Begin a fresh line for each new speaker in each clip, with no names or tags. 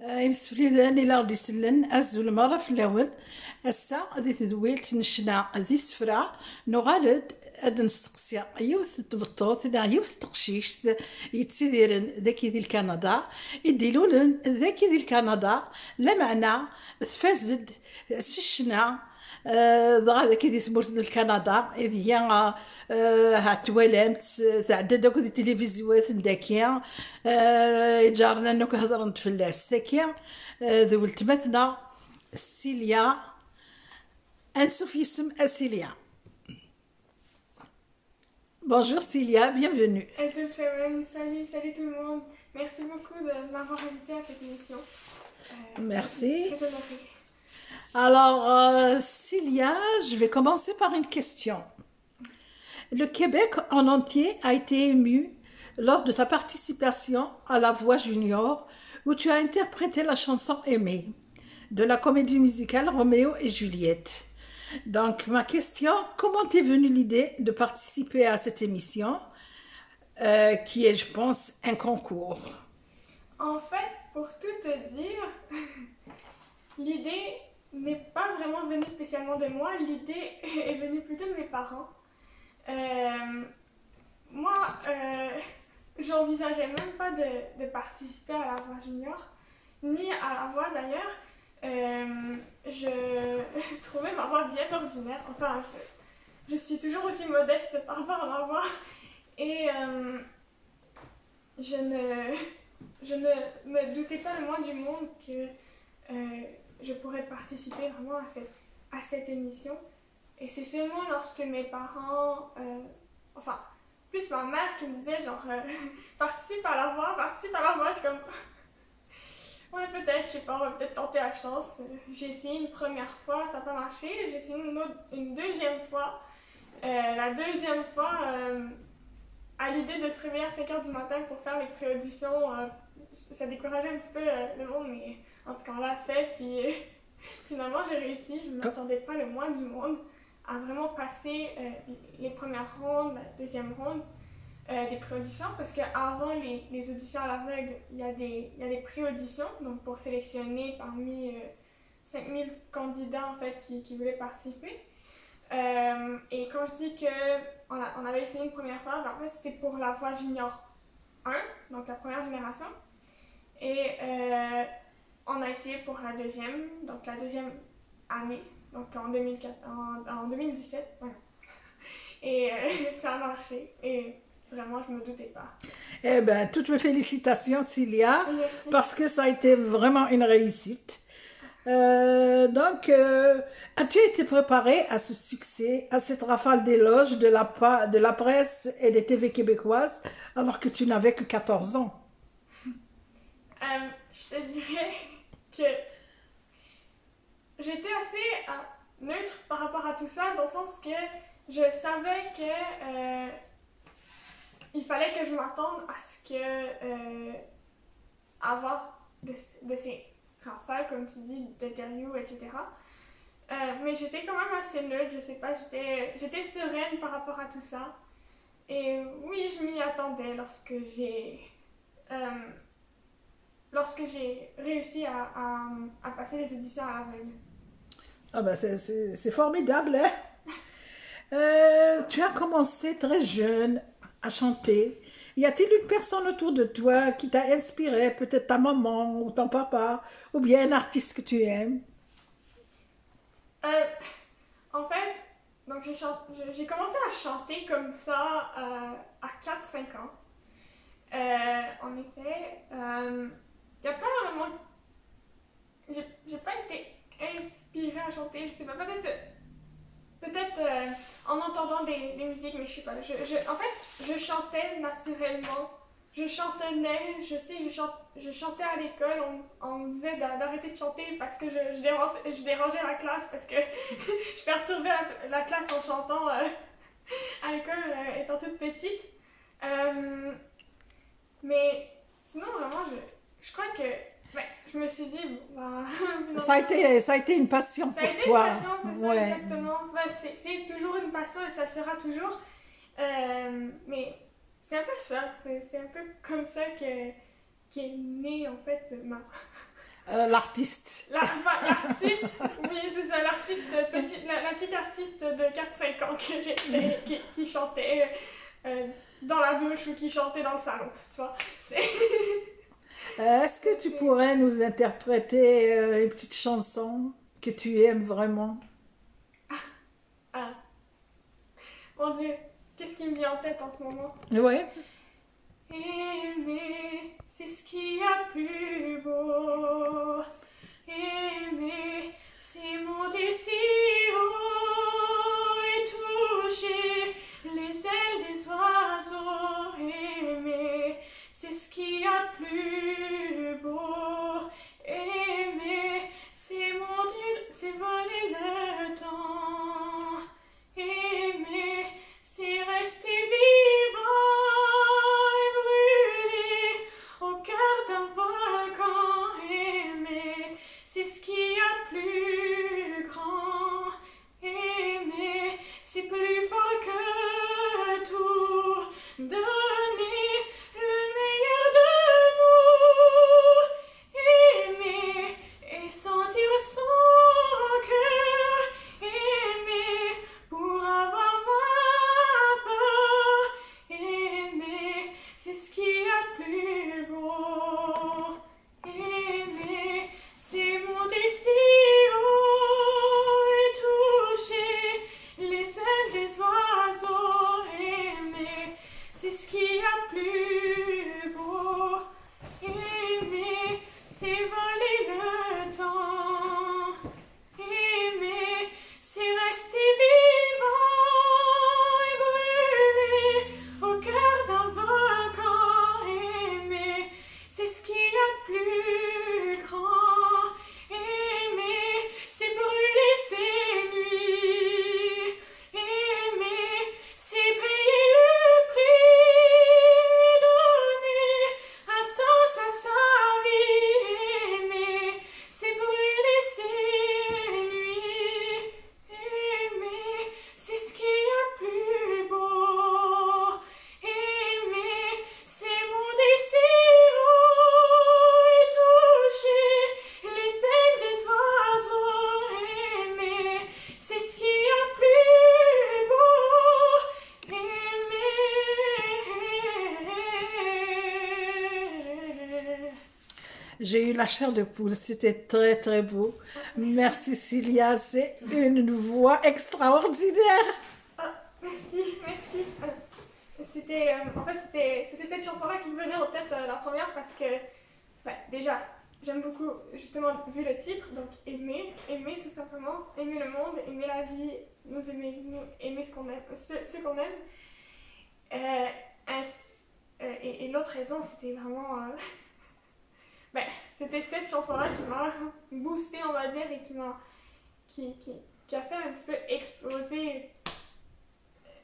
يمسفليدان إلا غدي يسلن أزول مرة في الأول أسا غادي تدويل تنشنا ذي سفرة نغالد أد نستقسي يوث تبطوط دا يوث تقشيش يتسيديرن ذاكي ديال كندا يديلولن ذاكي ديال كندا لا معنى تفازد سشنا ضغا ذاكي ديال تمورت ديال كندا إذ هي هاتوالامت تعدى داكو ديال التلفزيونات داكيا جارنا انو كهضرن تفلاس ذاكيا ذو التمثنا سيليا انسوف يسم سيليا. Bonjour Cilia, bienvenue.
Hello Clément, salut tout le monde. Merci beaucoup de m'avoir invité à cette émission.
Merci.
Très honorée.
Alors, Cilia, je vais commencer par une question. Le Québec en entier a été ému lors de ta participation à La Voix Junior, où tu as interprété la chanson Aimée de la comédie musicale Roméo et Juliette. Donc, ma question, comment t'est venue l'idée de participer à cette émission, qui est, je pense, un concours?
En fait, pour tout te dire, l'idée n'est pas vraiment venue spécialement de moi, l'idée est venue plutôt de mes parents. Moi, j'envisageais même pas de participer à La Voix Junior, ni à La Voix d'ailleurs. Je trouvais ma voix bien ordinaire. Enfin, je suis toujours aussi modeste par rapport à ma voix. Et je ne me doutais pas le moins du monde que je pourrais participer vraiment à cette émission. Et c'est seulement lorsque mes parents, enfin, plus ma mère qui me disait genre, participe à La Voix, je suis comme... Ouais, peut-être, je sais pas, on va peut-être tenter la chance. J'ai essayé une première fois, ça n'a pas marché. J'ai essayé une deuxième fois. La deuxième fois, à l'idée de se réveiller à 5h du matin pour faire les pré-auditions, ça décourageait un petit peu le monde, mais en tout cas, on l'a fait. Puis finalement, j'ai réussi. Je ne m'attendais pas le moins du monde à vraiment passer les premières rondes, la deuxième ronde. Des pré-auditions parce qu'avant les auditions à l'aveugle, il y a des pré-auditions donc pour sélectionner parmi 5000 candidats en fait qui voulaient participer. Et quand je dis qu'on avait essayé une première fois, ben, en fait c'était pour La Voix Junior 1, donc la première génération. Et on a essayé pour la deuxième, donc la deuxième année, donc en 2017. Voilà. Et ça a marché. Et vraiment, je ne me doutais pas.
Eh bien, toutes mes félicitations, Cilia,
merci.
Parce que ça a été vraiment une réussite. Donc, as-tu été préparée à ce succès, à cette rafale d'éloges de la presse et des TV québécoises, alors que tu n'avais que 14 ans?
Je te dirais que j'étais assez neutre par rapport à tout ça, dans le sens que je savais que il fallait que je m'attende à ce que avoir de ces rafales, comme tu dis, d'interviews, etc. Mais j'étais quand même assez neutre, je sais pas, j'étais sereine par rapport à tout ça. Et oui, je m'y attendais lorsque j'ai réussi à passer les auditions à l'aveugle.
Ah ben c'est formidable, hein? Tu as commencé très jeune à chanter. Y a-t-il une personne autour de toi qui t'a inspiré, peut-être ta maman ou ton papa, ou bien un artiste que tu aimes?
En fait, donc j'ai commencé à chanter comme ça à 4-5 ans. En effet, il n'y a pas vraiment... J'ai pas été inspirée à chanter, je sais pas, peut-être en entendant des musiques, mais je sais pas. En fait, je chantais naturellement. Je chantonnais, je chantais à l'école. On me disait d'arrêter de chanter parce que je dérangeais la classe, parce que je perturbais la classe en chantant à l'école étant toute petite. Mais sinon, vraiment, je crois que je me suis dit, bah,
ça a été une passion pour toi.
Ça a été une passion, c'est ça, exactement. C'est toujours une passion et ça le sera toujours. Mais c'est un peu ça, c'est un peu comme ça qu'est née en fait
L'artiste.
L'artiste, oui, c'est ça, l'artiste, la petite artiste de 4-5 ans que j'étais, qui chantait dans la douche ou qui chantait dans le salon, tu vois.
Est-ce que tu pourrais nous interpréter une petite chanson que tu aimes vraiment?
Ah, mon Dieu, qu'est-ce qui me vient en tête en ce moment?
Oui.
Aimer, c'est ce qu'il y a plus beau. Aimer, c'est monter si haut et toucher les ailes des oiseaux. Aimer, c'est ce qu'il y a plus beau. Aimer, c'est monter, c'est voler le temps. Aimer, c'est rester vivant et brûler au cœur d'un volcan. Aimer, c'est ce qu'il y a plus grand. Aimer, c'est plus fort que tout. Donner le meilleur de nous. Aimer et sentir son cœur. Aimer pour avoir moins peur. Aimer, c'est ce qu'il y a plus beau. Aimer, c'est monter si haut et toucher les ailes des oiseaux. Aimer, c'est ce qu'il y a plus beau. Aimer, c'est voler le temps. Aimer, c'est rester vivant et brûler au cœur d'un volcan. Aimer, c'est ce qu'il y a de plus grand. Aimer, c'est brûler ses nuits. Aimer, c'est payer le prix. Donner un sens à sa vie. Aimer, c'est brûler ses nuits. Aimer, c'est ce qu'il y a de plus beau. Aimer, c'est monter si haut et toucher les ailes des oiseaux. Aimer, c'est ce qu'il y a de plus beau. Aimer.
J'ai eu la chair de poule, c'était très très beau. Merci Cilia, c'est une voix extraordinaire.
Ah, merci, merci. En fait, c'était cette chanson-là qui me venait en tête la première parce que, déjà, j'aime beaucoup, justement, vu le titre, donc aimer tout simplement, aimer le monde, aimer la vie, aimer ce qu'on aime, ce qu'on aime. Et l'autre raison, c'était vraiment, c'était cette chanson-là qui m'a boostée, on va dire, et qui a fait un petit peu exploser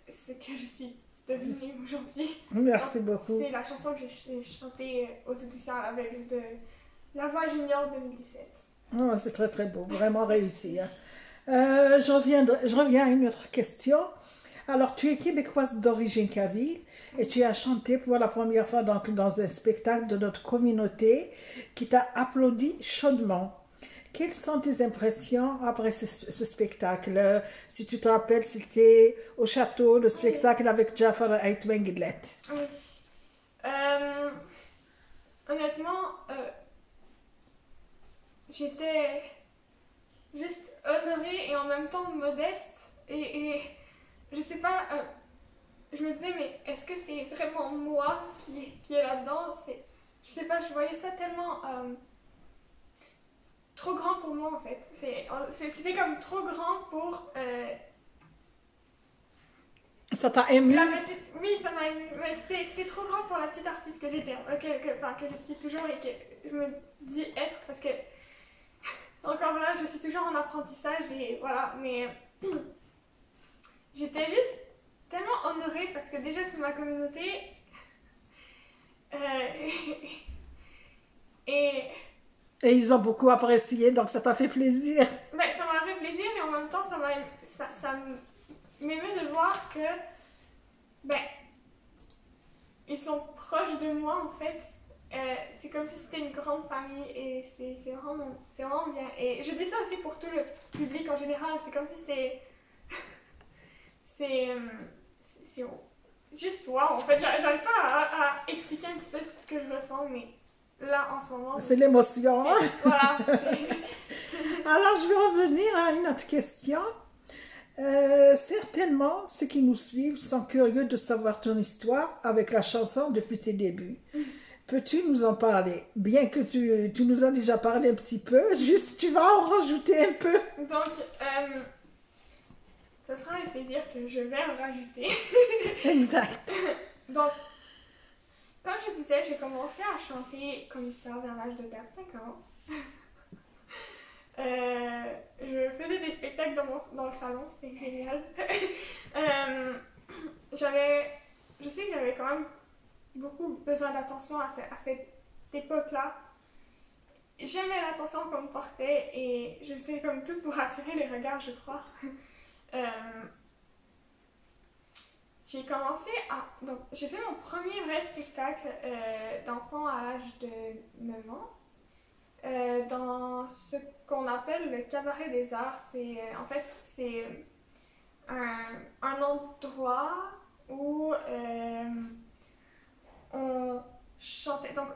ce que je suis devenue aujourd'hui.
Merci
Donc,
beaucoup.
C'est la chanson que j'ai chantée aux auditions à l'aveugle de La Voix Junior 2017.
Oh, c'est très très beau, vraiment réussi. Hein. Je reviens à une autre question. Alors, tu es québécoise d'origine kabyle et tu as chanté pour la première fois donc, dans un spectacle de notre communauté qui t'a applaudi chaudement. Quelles sont tes impressions après ce spectacle? Si tu te rappelles, c'était au château, le spectacle avec Jafar Aitwenglet.
Oui. Honnêtement, j'étais juste honorée et en même temps modeste. Et je sais pas, je me disais, mais est-ce que c'est vraiment moi qui est là-dedans? Je sais pas, je voyais ça tellement trop grand pour moi en fait. C'était comme trop grand pour...
Ça t'a ému?
Oui, ça m'a ému. Mais c'était trop grand pour la petite artiste que j'étais, que je suis toujours et que je me dis être parce que encore là, je suis toujours en apprentissage et voilà. Mais j'étais juste tellement honorée parce que déjà c'est ma communauté et
ils ont beaucoup apprécié, donc ça t'a fait plaisir.
Ça m'a fait plaisir et en même temps ça m'émeut de voir que ils sont proches de moi en fait c'est comme si c'était une grande famille et c'est vraiment bien. Et je dis ça aussi pour tout le public en général, c'est comme si c'était... c'est juste wow, en fait, j'arrive pas à expliquer un petit peu ce que je ressens, mais là, en ce moment...
C'est l'émotion.
Voilà.
Alors, je vais revenir à une autre question. Certainement, ceux qui nous suivent sont curieux de savoir ton histoire avec la chanson depuis tes débuts. Peux-tu nous en parler? Bien que tu nous as déjà parlé un petit peu, juste tu vas en rajouter un peu.
Donc, ce sera avec plaisir que je vais en rajouter.
Exact.
Donc, comme je disais, j'ai commencé à chanter comme ça vers l'âge de 4-5 ans. Je faisais des spectacles dans le salon, c'était génial. Je sais que j'avais quand même beaucoup besoin d'attention à cette époque-là. J'aimais l'attention qu'on me portait et je faisais comme tout pour attirer les regards, je crois. J'ai commencé à... Donc, j'ai fait mon premier vrai spectacle d'enfant à l'âge de 9 ans. Dans ce qu'on appelle le cabaret des arts. En fait, c'est un endroit où on chantait. Donc,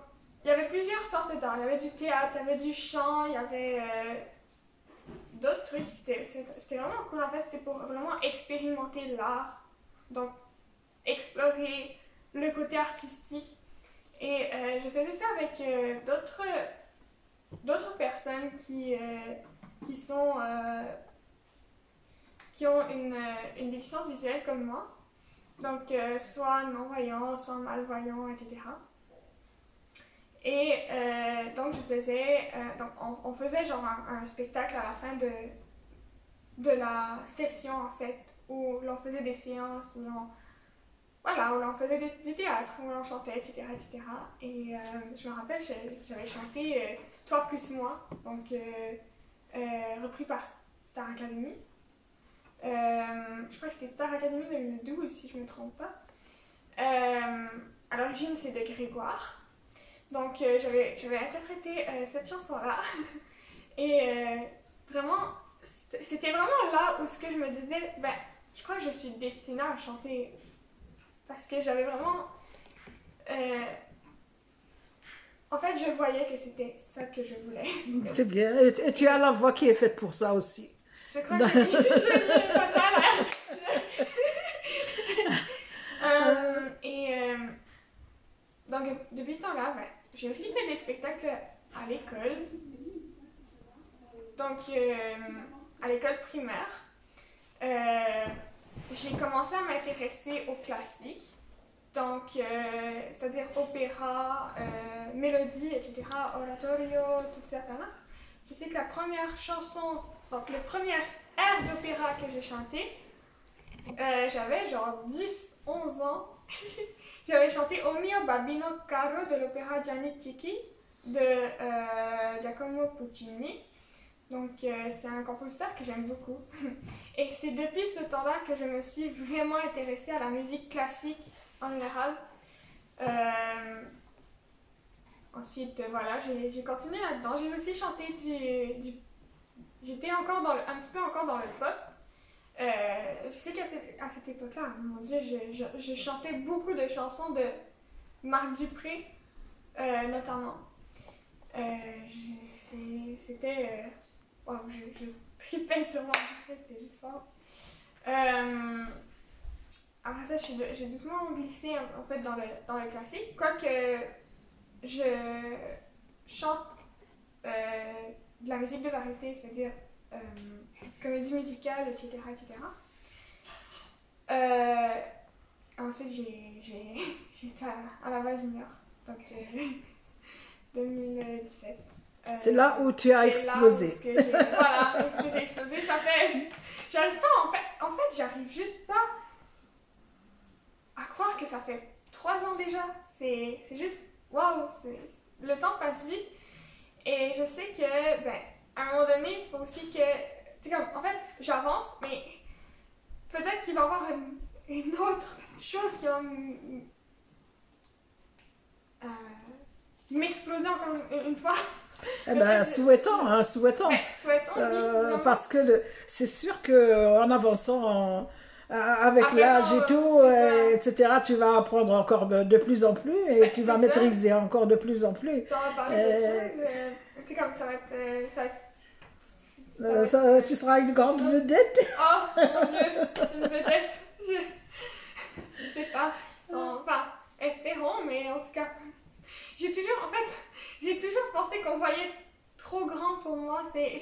il y avait plusieurs sortes d'art. Il y avait du théâtre, il y avait du chant, il y avait d'autres trucs. C'était vraiment cool. En fait, c'était pour vraiment expérimenter l'art. Donc, explorer le côté artistique. Et je faisais ça avec d'autres personnes qui ont une déficience visuelle comme moi. Donc, soit non-voyants, soit malvoyants, etc. Et donc, on faisait genre un spectacle à la fin de la session, en fait, où l'on faisait des séances, où l'on faisait du théâtre, où l'on chantait, etc., etc. Et je me rappelle, j'avais chanté Toi plus moi, donc repris par Star Academy. Je crois que c'était Star Academy 2012, si je ne me trompe pas. À l'origine, c'est de Grégoire. Donc, j'avais interprété cette chanson-là. Et vraiment, c'était vraiment là où ce que je me disais, ben, je crois que je suis destinée à chanter. Parce que j'avais vraiment... en fait, je voyais que c'était ça que je voulais.
C'est bien. Et tu as la voix qui est faite pour ça aussi.
Je crois que je pas ça là. Donc, depuis ce temps-là, ben, j'ai aussi fait des spectacles à l'école. Donc, à l'école primaire. J'ai commencé à m'intéresser aux classiques. Donc, c'est-à-dire opéra, mélodie, etc., oratorio, tout ça, là. Je sais que la première chanson, donc le premier air d'opéra que j'ai chanté, j'avais genre 10-11 ans. J'avais chanté O mio Babino Caro de l'opéra Gianni Chicchi de Giacomo Puccini. Donc, c'est un compositeur que j'aime beaucoup. Et c'est depuis ce temps-là que je me suis vraiment intéressée à la musique classique en général. Ensuite, voilà, j'ai continué là-dedans. J'ai aussi chanté j'étais encore un petit peu encore dans le pop. Je sais qu'à cette époque-là, mon Dieu, je chantais beaucoup de chansons de Marc Dupré, notamment. C'était... wow, je tripais sur Marc Dupré, c'était juste fort. Après ça, j'ai doucement glissé en fait dans le classique, quoique je chante de la musique de variété, c'est-à-dire comédie musicale, etc. etc. Ensuite, j'étais à Laval Junior, donc 2017.
C'est là où tu as explosé.
Voilà, où j'ai explosé. Ça fait... J'arrive pas, en fait, j'arrive juste pas à croire que ça fait 3 ans déjà. C'est juste, waouh, le temps passe vite. Et je sais que, ben, à un moment donné, il faut aussi que... C'est comme, en fait, j'avance, mais peut-être qu'il va y avoir une autre chose qui va m'exploser encore une fois.
Eh ben, souhaitons, hein, souhaitons.
Mais souhaitons, oui, vraiment.
Parce que c'est sûr qu'en avançant avec
Après
l'âge
ça,
et tout,
c'est ça.
etc., tu vas apprendre encore de plus en plus et
Ben,
tu
c'est
vas
ça.
maîtriser encore de plus en plus.
On va parler
Euh,
d'autre chose. C'est comme ça va être. Ça va être,
tu seras une grande vedette.
Oh mon Dieu, une vedette. Je sais pas. Enfin, espérons, mais en tout cas, j'ai toujours pensé qu'on voyait trop grand pour moi. En fait,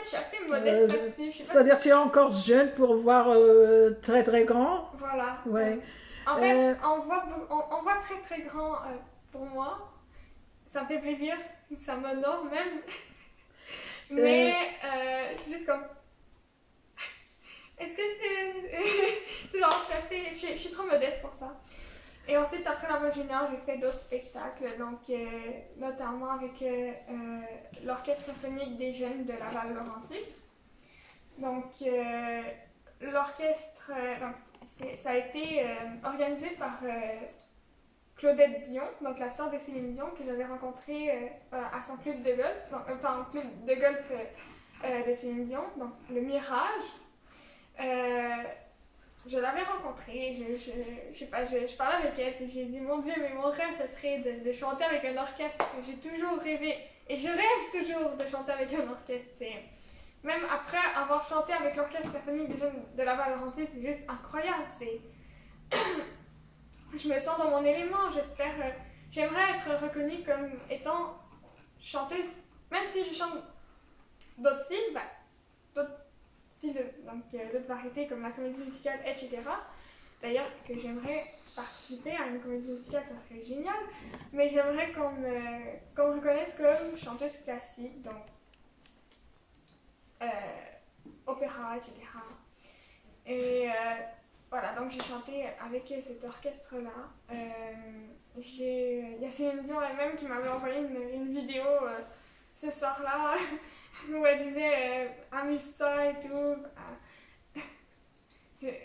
je suis assez modeste là-dessus. Je sais pas
C'est-à-dire tu es encore jeune pour voir très très grand.
Voilà.
Ouais.
En fait, on voit très très grand pour moi. Ça me fait plaisir, ça m'honore même. Mais je suis juste comme. Est-ce que c'est. C'est genre, je suis trop modeste pour ça. Et ensuite, après la voix junior, j'ai fait d'autres spectacles, donc notamment avec l'Orchestre symphonique des jeunes de Laval-Laurentides. Donc, l'orchestre, ça a été organisé par Claudette Dion, donc la sœur de Céline Dion, que j'avais rencontrée à son club de golf, enfin, au club de golf de Céline Dion, donc le Mirage. Je l'avais rencontrée, je sais pas, je parlais avec elle, puis j'ai dit, mon Dieu, mais mon rêve, ce serait de chanter avec un orchestre. J'ai toujours rêvé, et je rêve toujours de chanter avec un orchestre. Même après avoir chanté avec l'Orchestre symphonique des jeunes de Laval-Laurentides, c'est juste incroyable. Je me sens dans mon élément, j'aimerais être reconnue comme étant chanteuse, même si je chante d'autres styles, d'autres styles, donc d'autres variétés comme la comédie musicale, etc. D'ailleurs, que j'aimerais participer à une comédie musicale, ça serait génial, mais j'aimerais qu'on me reconnaisse comme chanteuse classique, donc opéra, etc. Et voilà, donc j'ai chanté avec cet orchestre-là. Il y a Céline Dion elle-même qui m'avait envoyé une vidéo ce soir-là où elle disait amuse-toi et tout. C'est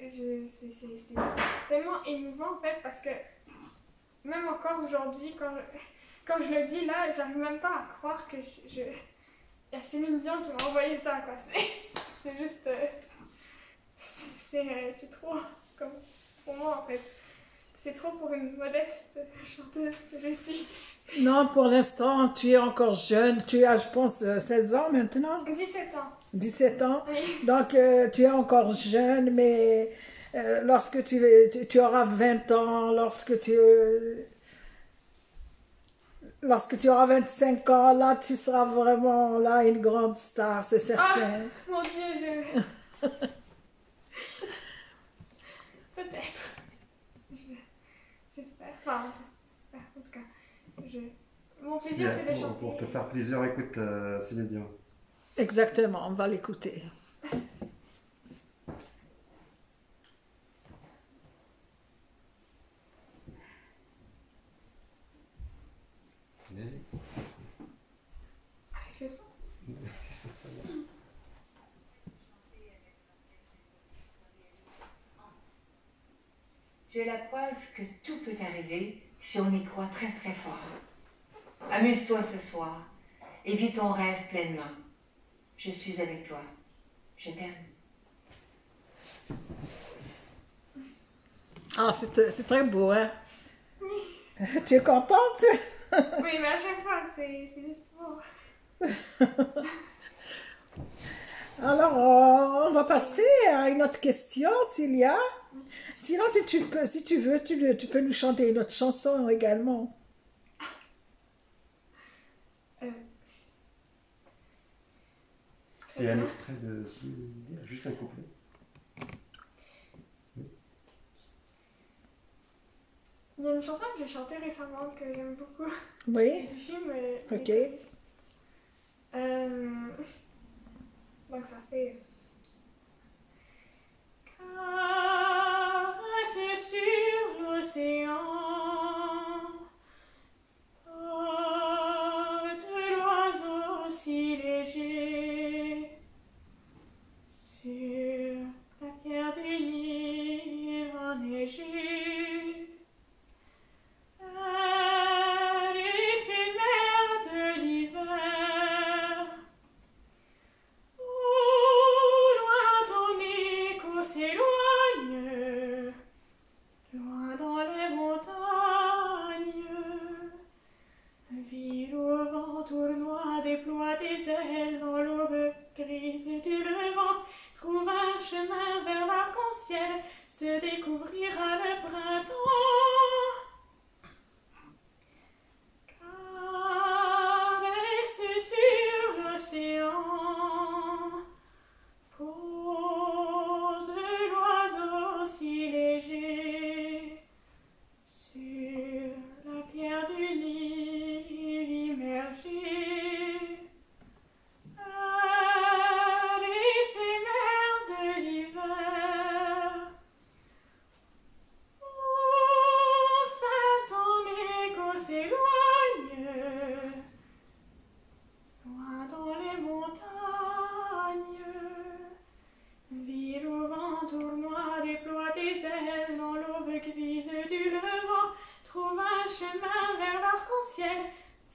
tellement émouvant en fait parce que même encore aujourd'hui, quand je le dis là, j'arrive même pas à croire que il y a Céline Dion qui m'a envoyé ça, quoi. C'est juste. C'est trop comme pour moi en fait. C'est trop pour une modeste chanteuse que je suis.
Non, pour l'instant, tu es encore jeune. Tu as, je pense, 16 ans maintenant.
17 ans.
17 ans.
Oui.
Donc, tu es encore jeune, mais lorsque tu auras 20 ans, lorsque tu auras 25 ans, là, tu seras vraiment là une grande star, c'est
Ah,
certain.
mon Dieu, peut-être. J'espère. Enfin, j'espère. En tout cas, mon plaisir, c'est de chanter.
Pour te faire plaisir, écoute Céline Dion.
Exactement, on va l'écouter.
Avec le son.
Tu es la preuve que tout peut arriver si on y croit très très fort. Amuse-toi ce soir et vis ton rêve pleinement. Je suis avec toi. Je t'aime.
Ah, c'est très beau, hein? Oui. Tu es contente?
Oui, mais à chaque fois, c'est juste beau.
Alors, on va passer à une autre question, s'il y a. Sinon, si tu veux, tu peux nous chanter une autre chanson également.
C'est un extrait de juste un couplet.
Il y a une chanson que j'ai chantée récemment que j'aime beaucoup.
Oui.
C'est du film
Ok.
Donc ça fait. Caresse sur l'océan, porte l'oiseau si léger sur la pierre du Nil enneigée. Allez,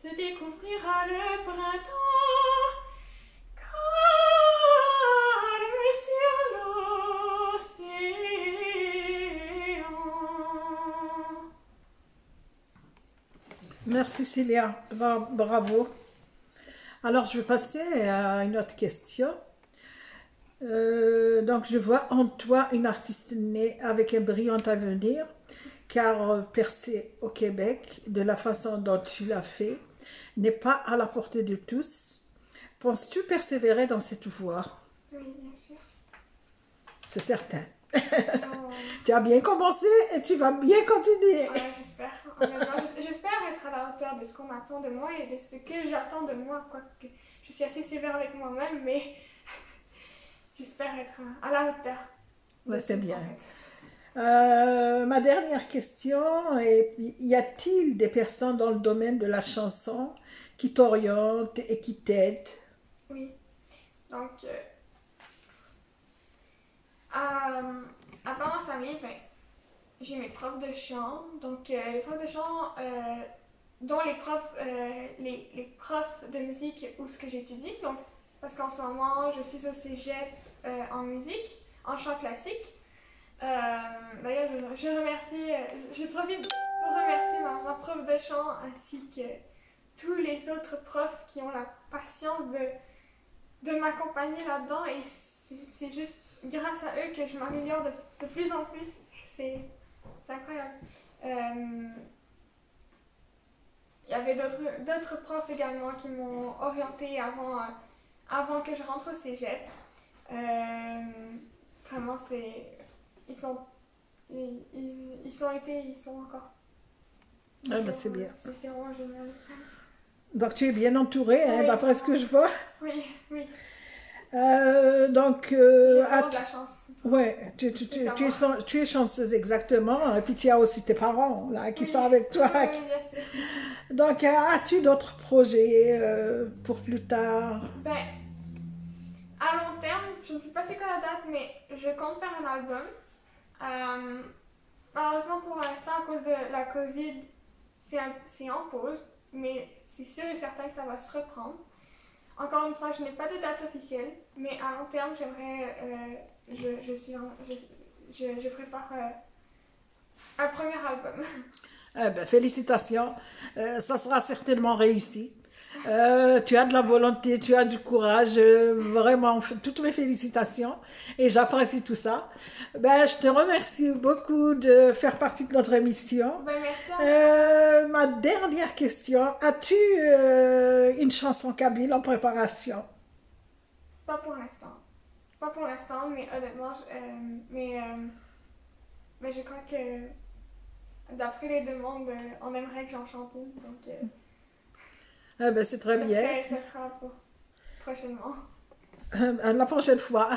se découvrira le printemps. Calme sur l'océan.
Merci Célia, bravo. Alors je vais passer à une autre question. Donc je vois en toi une artiste née avec un brillant avenir, car percer au Québec de la façon dont tu l'as fait n'est pas à la portée de tous. Penses-tu persévérer dans cette voie?
Oui, bien sûr.
C'est certain.
Oh.
Tu as bien commencé et tu vas bien continuer.
Ouais, j'espère. Honnêtement, j'espère être à la hauteur de ce qu'on attend de moi et de ce que j'attends de moi. Quoique je suis assez sévère avec moi-même, mais j'espère être à la hauteur.
Ouais, c'est
tout,
bien.
en fait.
Ma dernière question est, y a-t-il des personnes dans le domaine de la chanson qui t'orientent et qui t'aident?
Oui. Donc, à part ma famille, ben, j'ai mes profs de chant. Donc, les profs de chant, dont les profs, les profs de musique où ce que j'étudie. Donc, parce qu'en ce moment, je suis au cégep en musique, en chant classique. D'ailleurs, je profite pour remercier ma prof de chant ainsi que tous les autres profs qui ont la patience de m'accompagner là-dedans. Et c'est juste grâce à eux que je m'améliore de plus en plus. C'est incroyable. Il y avait d'autres profs également qui m'ont orientée avant que je rentre au cégep. Vraiment, ils sont encore.
Ah ben c'est bien.
C'est vraiment génial.
Donc tu es bien entourée, hein,
Oui,
d'après ce que je vois.
Oui, oui.
Donc,
J'ai vraiment de la chance.
ouais, tu es chanceuse exactement. Et puis tu as aussi tes parents là qui sont avec toi.
Oui, bien sûr.
Donc, as-tu d'autres projets pour plus tard?
Ben, à long terme, je ne sais pas c'est quoi la date, mais je compte faire un album. Malheureusement, pour l'instant, à cause de la COVID, c'est en pause, mais c'est sûr et certain que ça va se reprendre. Encore une fois, je n'ai pas de date officielle, mais à long terme, j'aimerais, je prépare un premier album.
Eh ben, félicitations, ça sera certainement réussi. Tu as de la volonté, tu as du courage, vraiment, toutes mes félicitations et j'apprécie tout ça. Ben, je te remercie beaucoup de faire partie de notre émission.
Ben, merci à
Ma dernière question, as-tu une chanson kabyle en préparation?
Pas pour l'instant. Pas pour l'instant, mais honnêtement, mais je crois que d'après les demandes, on aimerait que j'en chante une. Donc,
Eh ben, c'est très bien.
Ça sera pour prochainement.
La prochaine fois.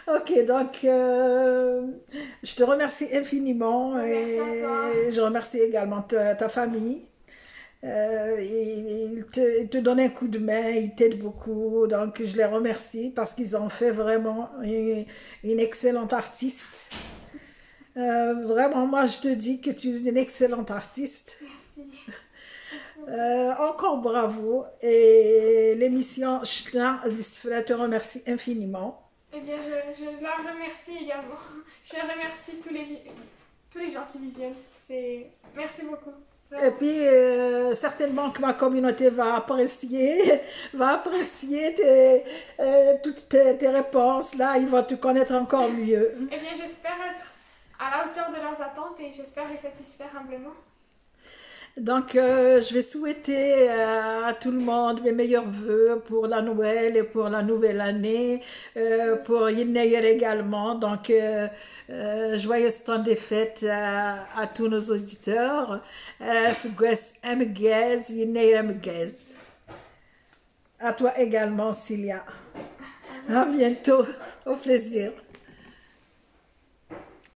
Ok, donc je te remercie infiniment
Merci à toi.
et je remercie également ta famille. Ils te donnent un coup de main, ils t'aident beaucoup, donc je les remercie parce qu'ils ont fait vraiment une excellente artiste. Vraiment, moi je te dis que tu es une excellente artiste.
Merci.
Encore bravo et l'émission je te remercie infiniment.
Eh bien, je la remercie également. Je remercie tous les gens qui visionnent. Merci beaucoup.
Et puis, certainement que ma communauté va apprécier toutes tes réponses. Là, ils vont te connaître encore mieux.
Eh bien, j'espère être à la hauteur de leurs attentes et j'espère les satisfaire humblement.
Donc, je vais souhaiter à tout le monde mes meilleurs vœux pour la Noël et pour la nouvelle année, pour Yenneyer également. Donc, joyeux temps des fêtes à tous nos auditeurs. À toi également, Cilia. À bientôt. Au plaisir.